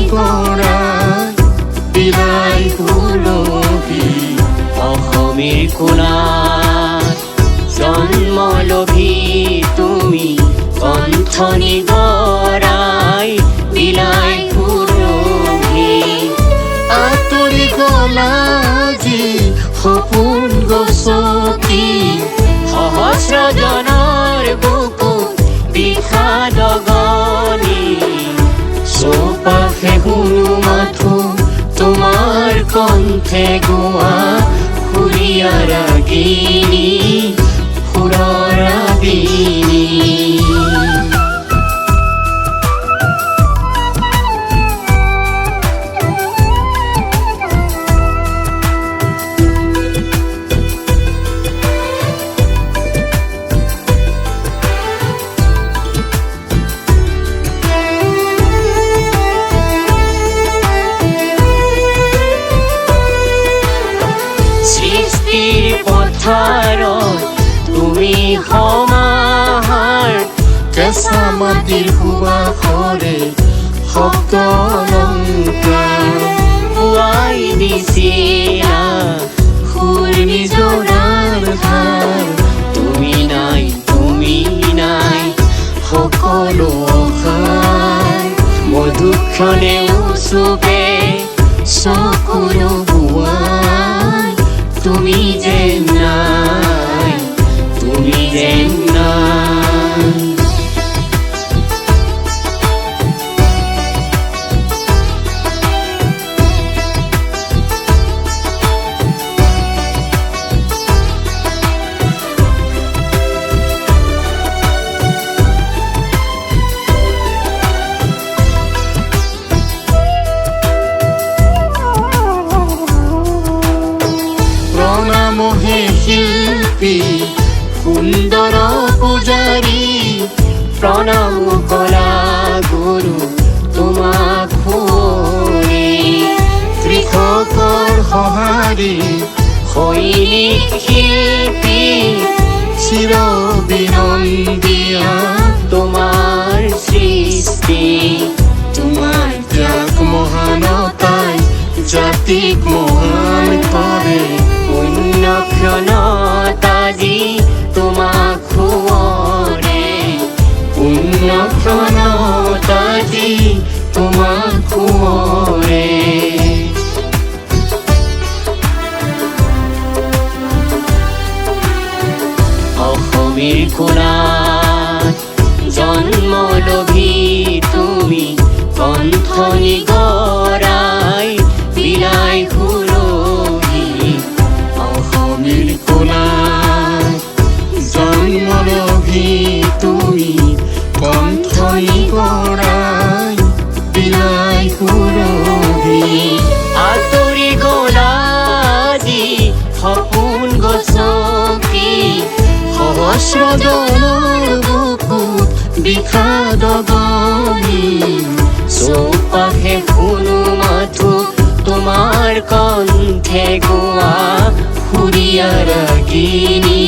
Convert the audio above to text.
কৰা বিলাই সুলভি অসমীৰ কোণাত জন্ম লভি তুমি কণ্ঠনি গৰাই বিলাই সুলভি আঁতৰি গলা যি সপোন গছকি সহস্ৰজনৰ বুকুত বিষাদ গনি চৌপাশে শুনো মাথো তোমাৰ কণ্ঠে গোৱা সুৰীয়া ৰাগিনী সুৰৰ ৰাগিনী সৃষ্টিৰ পথাৰত তুমি সমাহাৰ কেঁচা মাটিৰ সুবাসৰে শব্দ অলংকাৰ পুৱাই দিছিলা সুৰ নিজৰাৰ ধাৰ তুমি নাই সকলো অসাৰ মধুক্ষণে উচুপে চকুৰ বোৱাই তুমি যেন নাই প্ৰণামহে শিল্পী সুন্দৰ পূজাৰী প্ৰণাম কলা গুৰু তোমাক সুঁৱৰি কৃষকৰ সঁহাৰি সৈনিক শিল্পী চিৰ বিনন্দীয়া তোমাৰ সৃষ্টি তোমাৰ ত্যাগ মহানতাই জাতিক মহান কৰে পুণ্য ক্ষণত আজি তোমাক সুঁৱৰে পুণ্য ক্ষণত আজি তোমাক সুঁৱৰে অসমীৰ কোণাত জন্ম লভি তুমি কণ্ঠনি গৰাই বিলাই সুলভি অসমীৰ কোণাত জন্ম লভি তুমি কণ্ঠনি গৰাই বিলাই সুলভি আঁতৰি গলা যি সপোন গছকি সহস্ৰজনৰ বুকুত বিষাদ গনি চৌপাশে শুনো মাথো তোমাৰ কণ্ঠে গোৱা সুৰীয়া ৰাগিনী